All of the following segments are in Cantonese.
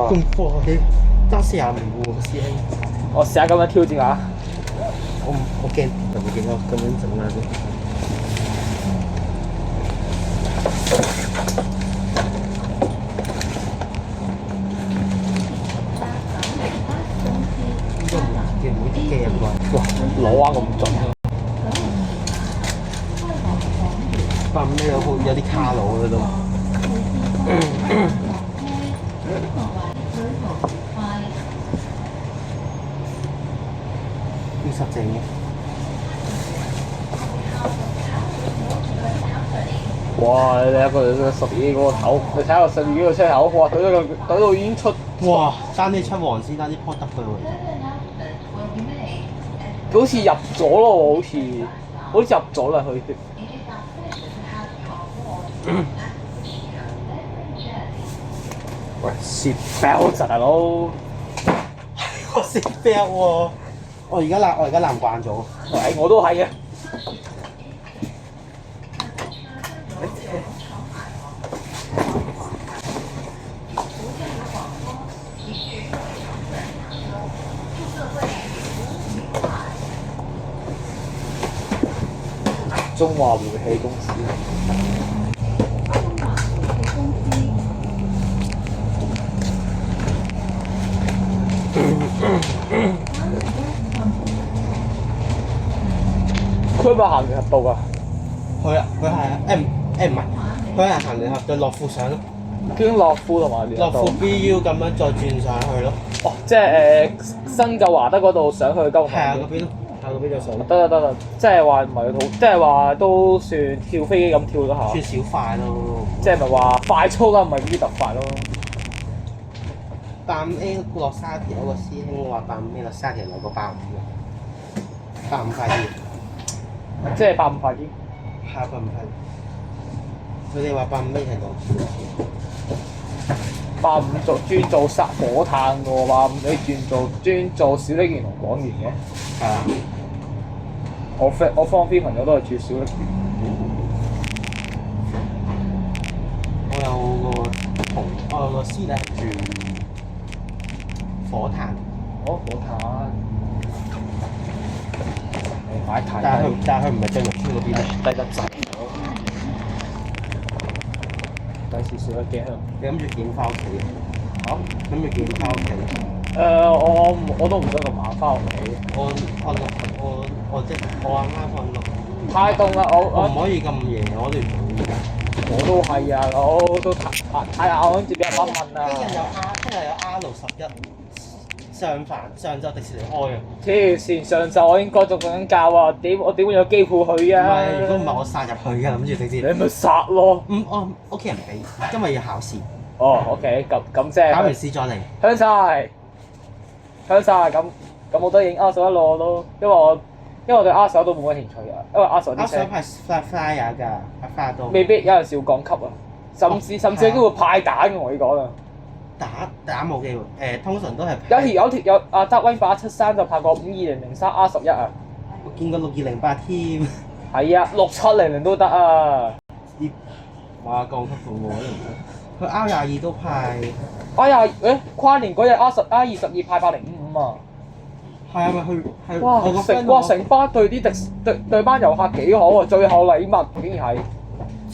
咁快，你得45喎，師兄。我試下咁樣挑戰下。我驚特別勁啊，咁樣整下先。應該唔會驚啩？哇！攞啊咁準啊！但咩有啲卡路喺度。要實淨嘅。哇！你睇下個12嗰個頭，你睇下個12嗰個車頭，哇！懟到已經出，哇！爭啲出黃絲，爭啲撲得佢喎。好似入咗咯，好似入咗啦佢。喂，seat belt 大佬，我識 belt 喎。我而家攬慣咗。喂，我都係嘅。中華煤氣公司。佢係咪行聯合道㗎？佢係唔係，佢係行聯合對樂富上咯。經樂富同埋聯合道。樂富 BU 咁樣再轉上去咯。哦，即係新舊華德嗰度上去鳩。係啊，嗰邊咯，係嗰邊就上。得，即係話唔係好，即係話都算跳飛機咁跳咗下。算小快咯。即係咪話快速啦，唔係呢啲特快咯。85A 落沙田嗰個師兄話85A 落沙田來過85嘅，85快啲。即係85快啲。係85快啲。佢哋話85A 係落少少。專做殺火炭嘅喎，85你專做小瀝源同廣源嘅。係啊。我方 B 朋友都係住小瀝源。我有個師弟住火炭。火炭。買太但係佢唔係進入村嗰邊咧，低得滯。低少少一驚。你諗住幾點翻屋企啊？嚇？諗住幾點翻屋企？我都唔想咁晚翻屋企。我啱啱瞓6。太凍啦！我唔可以咁夜，我哋唔可以㗎。我都係啊！我都太晏，跟住俾人問啊！聽日有 R11上晝迪士尼開啊！黐線，上晝我應該仲瞓緊覺啊！我點會有機會去啊？唔係，如果唔係我殺入去㗎，諗住直接。你咪殺咯！我屋企人俾，因為要考試。哦，OK，咁即係。考完試再嚟。香晒，咁我都影 R11咯，我都，因為我對 R11都冇乜興趣啊，因為 R11啲車。R11係 flyer 㗎，係 flyer 多。未必有陣時會降級啊，甚至都會派蛋嘅，我同你講啊。打冇機會，通常都係。有德威873就派過5203 R11啊。我見過6208添。係啊，6700都得啊。哇，降級到我都唔得。佢 R22都派。跨年嗰日 R22派805啊。係啊，咪去係。哇！成班對班遊客幾好啊！最後禮物竟然係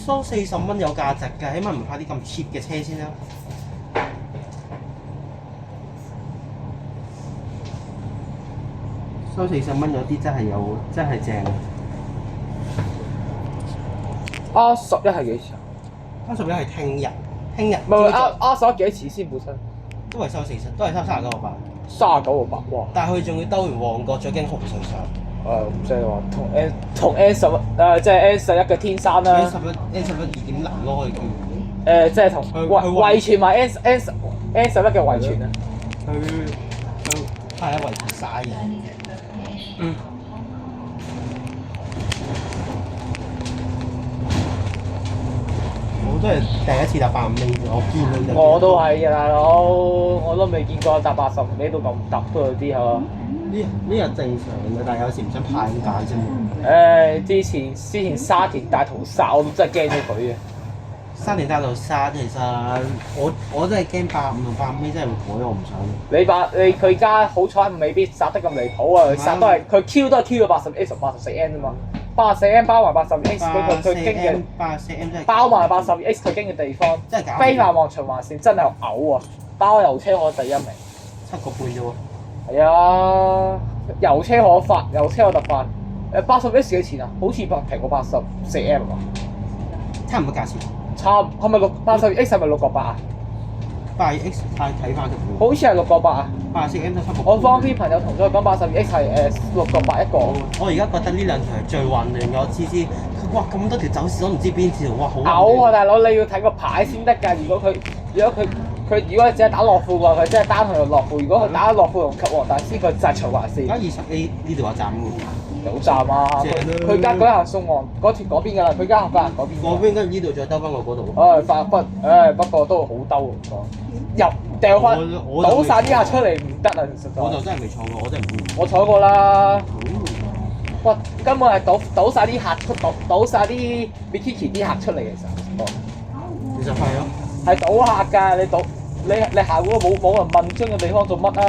收40蚊有價值㗎，起碼唔派啲咁 cheap 嘅車先啦。收40蚊有啲真係正。R11係幾錢啊？R11係聽日。唔係R11幾多錢先本身？都係收40，都係收39個八。39個八，哇！但係佢仲要兜完旺角，再經紅隧上。即係話同 N11即係 N11嘅天山啦。N11 2.0咯，可以叫。即係同遺傳埋 N11嘅遺傳啊。佢係啊，遺傳晒嘅。我都係第一次搭85A，我見到。我都係嘅大佬，我都未見過搭85A都咁搭都有啲係嘛。呢日正常嘅，但係有時唔想派咁解啫嘛。之前沙田大屠殺我都真係驚咗佢嘅。沙田大道沙其實我真係驚85同85尾真係會改，我唔想。佢而家好彩未必殺得咁離譜啊！佢殺都係佢 Q 都係 Q 到80X 84M 啫嘛，84M 包埋82X 嗰個佢經嘅84M 真係包埋82X 佢經嘅地方，真係搞非繁忙循環線真係嘔啊！包油車可第一名， 7個半啫喎。係啊，油車可發，油車可特發。80X 幾錢啊？好似平過84M 啊！差唔多價錢。差係咪82X 係咪6個8啊82X 睇翻條片。好似係6個8啊！ 84M 都7個半。我方啲朋友同咗佢講82X 係6個8一個。我而家覺得呢兩條係最混亂嘅，我次次哇咁多條走線，我唔知邊條，哇好嘔啊！大佬你要睇個牌先得㗎。如果佢只係打樂富嘅話，佢真係單向樂富；如果佢打樂富同及黃大仙，佢就係循環線。而家20A 呢度有站喎。有站啊！佢而家嗰行送岸嗰邊㗎啦，佢而家行嗰邊。嗰邊跟住呢度再兜翻我嗰度。不過都好兜入掉翻倒晒啲客出嚟唔得啊！其實我就真係未坐過，我真係唔知。我坐過啦。哇！根本係倒晒啲客倒晒啲 Bikiki 啲客出嚟嘅時候。其實係咯。係倒客㗎，你行嗰個冇人問津嘅地方做乜啊？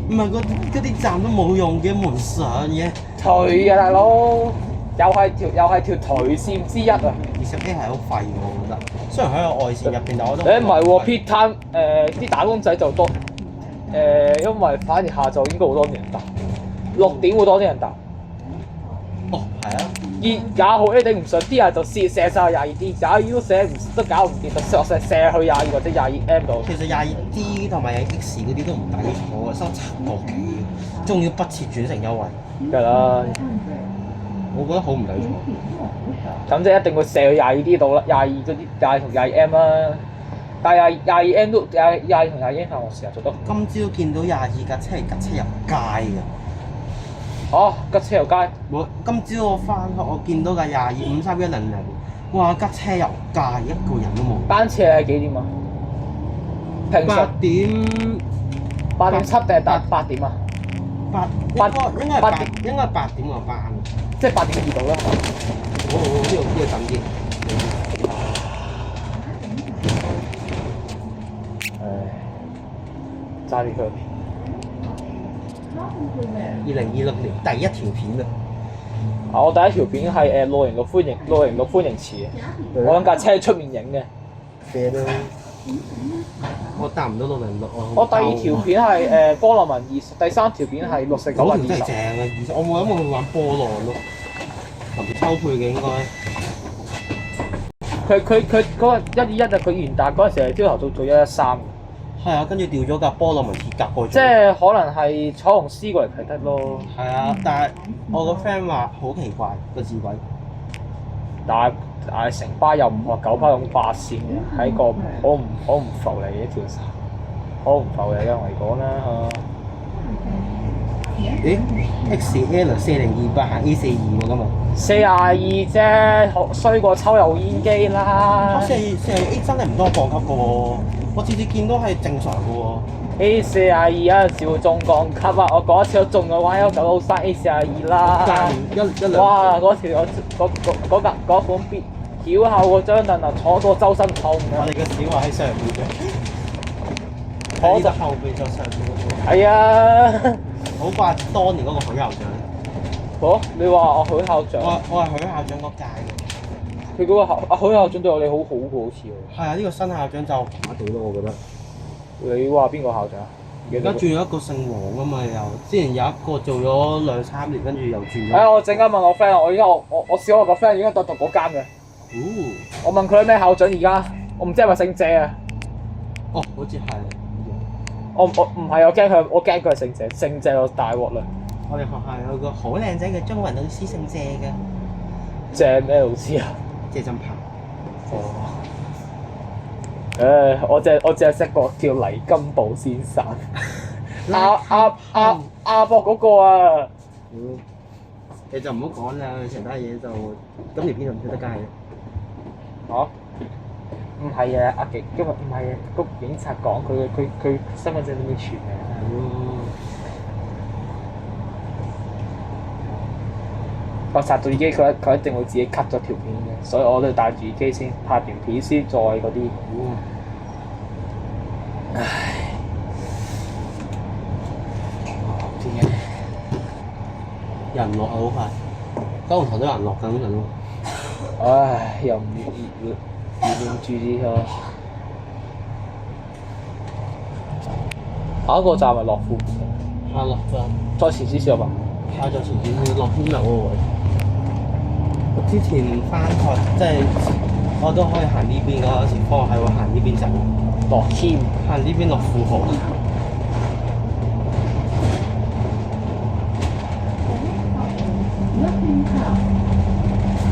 唔係嗰啲站都冇用嘅，冇人上嘅。頹啊大佬，又係條頹線之一啊！20A 係好廢嘅，我覺得。雖然喺個外線入邊，但我都唔係喎 peak time 啲打工仔就多因為反而下晝應該好多啲人搭，6點會多啲人搭。哦，係啊。廿號 A 頂唔順，啲人就射晒22D，22D 都搞唔掂，就射去22或者22M 度。其實22D 同埋20X 嗰啲都唔抵坐嘅，收7個幾，仲要不設轉乘優惠。梗係啦，我覺得好唔抵坐。咁即係一定會射去22D 度啦，22嗰啲22同22M 啦。但係22M 都22同22M 我成日做得。今朝見到22架車係吉車入街嘅。吉車入街。今朝我翻學，我見到架225310，哇！吉車入街，一個人都冇。班次係幾點啊？平常8點8.7定係8點啊？應該係8點個班。即係8.2度啦。呢度等啲。揸啲佢。2026年第一條片啊！我第一條片係606歡迎池嘅，我揾架車出面影嘅。啡都，我搭唔到606啊！我第二條片係波羅文20，第三條片係64920。嗰條真係正啊！我冇諗過佢玩波浪咯，同抽配嘅應該。佢嗰個121啊，佢元旦嗰陣時係朝頭早做113。係啊，跟住調咗架波羅文鐵甲過去。即係可能係彩虹絲過嚟睇得咯。係啊，但係我個 friend 話好奇怪個字軌。但係成巴又唔學9巴咁8線嘅，係一個好唔浮嚟嘅一條線，好唔浮嚟嘅嚟講啦咦 ？XL 4028行 A42喎今日。42啫，衰過抽油煙機啦。42A 真係唔多降級嘅喎，我次次見到係正常嘅喎。A42有陣時會中降級啊！我嗰一次我中嘅11963 A42啦。一兩。哇！嗰時我嗰款 B 翹後嗰張凳啊，坐到周身痛啊！我哋嘅小話喺上邊嘅，喺呢度後邊就上邊嗰個。係啊！好掛當年嗰個許校長。你話我許校長？我係許校長嗰屆嘅。佢嗰個許校長對我哋好好嘅，好似喎。係啊，呢個新校長就麻麻地咯，我覺得。你話邊個校長啊？而家轉咗一個姓黃啊嘛，又之前有一個做咗2-3年，跟住又轉咗。我陣間問我 friend，我小學個 friend 而家讀嗰間嘅。我問佢咩校長而家，我唔知係咪姓謝啊？哦，好似係。我唔係，我驚佢係姓謝，姓謝就大鑊啦。我哋學校有個好靚仔嘅中文老師姓謝嘅。謝咩老師啊？謝振鵬。我淨係識個叫黎金寶先生。亞博嗰個啊。你就唔好講啦，其他嘢就今年邊度唔出得街嘅？唔係啊，阿勁今日唔係啊，個警察講佢身份證都未傳嘅。個殺到耳機，佢一定會自己 cut 咗條片嘅，所以我都要戴住耳機先拍完片先再嗰啲。唉，點嘅？人落啊好快，九龍塘都有人落緊陣咯。唉，又唔要住啲咯。下一個站係樂富，落㗎，再前少少吧。再前少少落邊樓嗰個位。我之前翻學即係我都可以行呢邊㗎，有時放學係會行呢邊走。落添，行呢邊落富豪。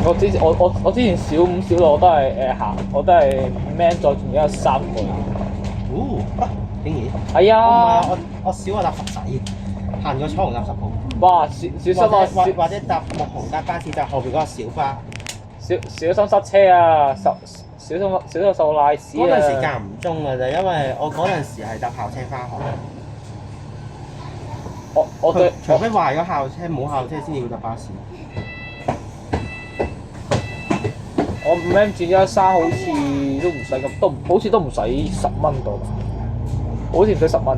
我之前小五小六我都係行，我都係 man 咗，仲有3個人。啊，竟然！係啊！我少個搭十仔，行咗彩虹搭10號。哇！小心啊！或者搭木紅搭巴士搭後邊嗰個小巴。小心塞車啊！小心受賴屎啊！嗰陣時間唔中㗎啫，因為我嗰陣時係搭校車翻學。除非壞咗校車，冇校車先至要搭巴士。我5M 轉113好似都唔使咁，好似都唔使10蚊到，好似唔使10蚊，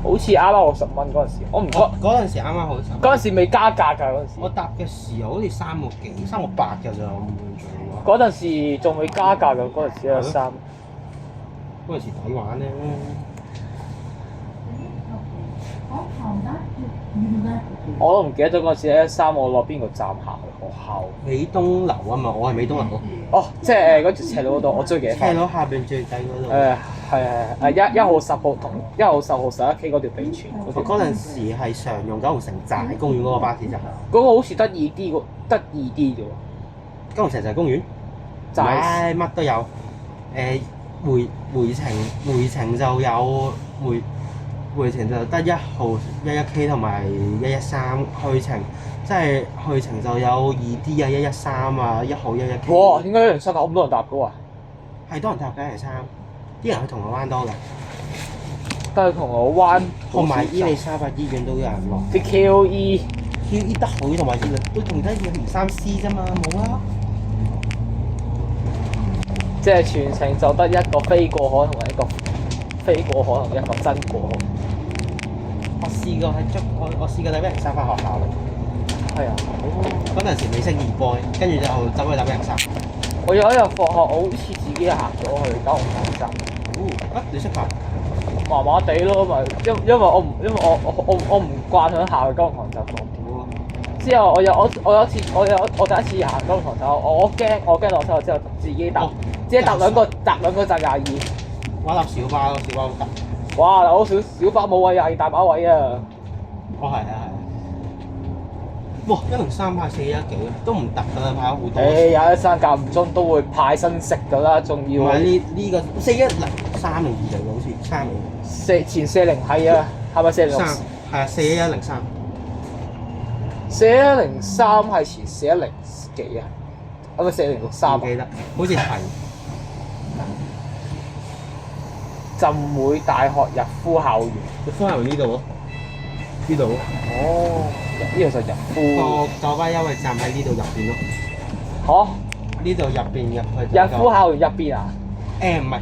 好似啱啱60蚊嗰陣時，我唔覺嗰陣時啱啱好。嗰陣時未加價㗎嗰陣時。我搭嘅時候好似3個幾、3個8㗎咋，我唔記得咗。嗰陣時仲未加價㗎，嗰陣時113。嗰陣時抵玩咧。我都唔記得咗嗰陣時113我落邊個站行去學校。美東樓啊嘛，我係美東樓咯。哦，即係嗰條斜路嗰度，我最記得。斜路下邊最底嗰度。係1號10號同1號10號11K 嗰條地傳。我嗰陣時係常用九龍城寨公園嗰個巴士站。嗰個好似得2D 啫喎。九龍城寨公園？齋乜都有。回程就有回程就得1號11K 同埋113，去程即係去程就有2D 啊、113啊、1號11K。哇！點解103咁多人搭嘅啊？係多人搭嘅103，啲人去銅鑼灣多㗎。都係銅鑼灣同埋伊利沙伯醫院都有人落。啲 KOE 得好同埋都仲得2、3C 啫嘛，冇啦。即係全程就得一個飛過海同埋一個飛過海同一個真過海。我試過搭103翻學校咯。係啊。嗰陣時未識2 boy，跟住就走去搭103。我有一日放學，我好似自己行咗去九龍塘站。你識行？麻麻地咯，咪因為我唔慣喺下去九龍塘站落點。之後我有一次我第一次行九龍塘站，我驚落車之後自己搭兩個站22。我搭小巴咯，小巴好搭。哇！好少小巴冇位22大把位啊！係啊。哇！103派41幾啊，都唔特㗎啦，派咗好多。113間唔中都會派新食㗎啦，仲要。唔係呢個4103定2嚟好似3嚟。前40係啊，係咪403？係啊，41103。4103係前4110幾啊？係咪4103？唔記得，好似係。浸會大學逸夫校園。逸夫校園呢度咯，呢度。哦，呢個就逸夫。個酒吧優惠站喺呢度入邊咯。嚇？呢度入邊入去。逸夫校園入邊啊？唔係，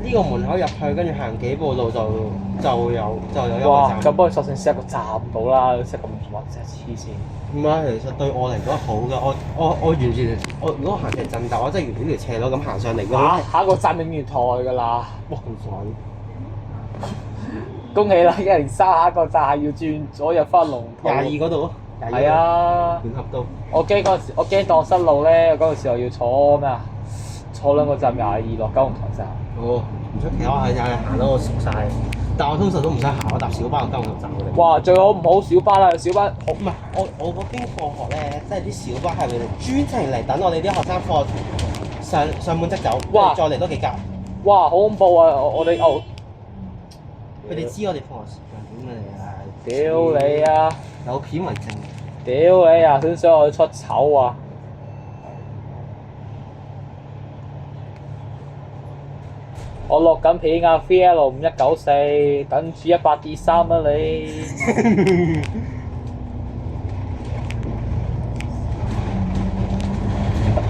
呢個門口入去，跟住行幾步路就有一個哇！站。咁不如索性試一個站到啦，識咁乜真係黐線。唔係，其實對我嚟講好嘅，我完全如果行條震搭，我真係沿呢條斜路咁行上嚟嘅。下一個站永遠台㗎啦。哇！咁快！恭喜啦！103下一個站係要轉左入翻龍鋪。22嗰度咯。係啊。聯合道。我驚嗰陣時，我驚蕩失路咧，嗰陣時候要坐咩啊？坐2個站22落九龍塘站。哦，唔出奇，我有日行到我熟晒，但我通常都唔使行，我搭小巴落九龍塘站嗰度。哇！最好唔好小巴啦，小巴好唔係我嗰邊放學咧，即係啲小巴係佢哋專程嚟等我哋啲學生課上滿即走，哇！再嚟多幾格。哇！好恐怖啊！我哋佢哋知我哋放學時間點嘅啊！屌你啊！有片為證。屌你啊！想我出醜啊！我落緊片啊 ，VL5194，等住100D3啊你！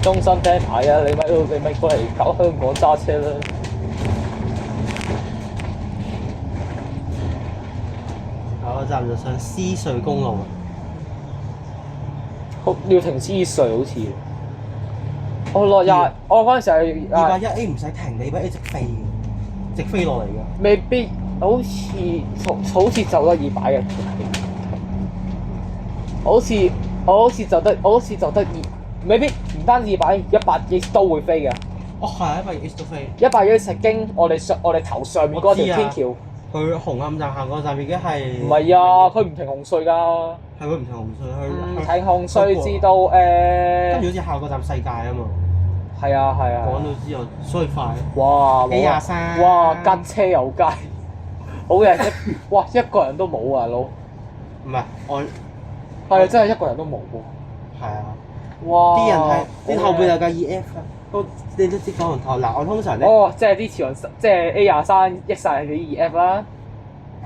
終身聽牌啊！你咪過嚟搞香港揸車啦！下個站就上獅隧公路。要停獅隧好似。我落廿，我嗰陣時係281A 唔使停嘅，281A 直飛嘅，直飛落嚟嘅。未必好似就得200嘅，我好似就得未必唔單止200亦都會飛嘅。哦，係啊，180都飛。 180係經我哋頭上面嗰條天橋。去紅磡站行嗰站已經係。唔係啊，佢唔停紅隧㗎。係佢唔停紅隧，唔停紅隧至到跟住好似下個站世界啊嘛。係啊。講到之後，所以快。哇！A23。哇！吉車有街，好嘅哇！一個人都冇啊，佬。唔係我。係啊，真係一個人都冇喎。係啊。哇！啲人係你後邊有架 EF 啊，你都知九龍塘嗱，我通常咧。哦，即係啲潮人，即係 A23益晒你啲 EF 啦。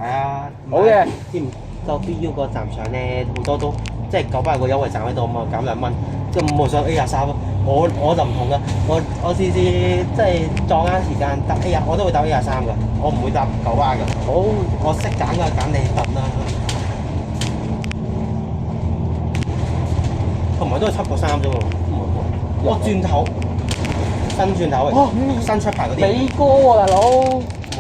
係啊。好嘅。知唔就 BU 個站上咧，好多都即係900個優惠站喺度啊嘛，減2蚊，即係5號上 A23咯。我就唔同㗎，我次次即係撞啱時間搭 A 我都會搭 A23㗎，我唔會搭9R㗎。好，我識揀㗎，揀你等啦。同埋都係7個3啫喎，我轉頭新轉頭，新出牌嗰啲。美哥喎，大佬。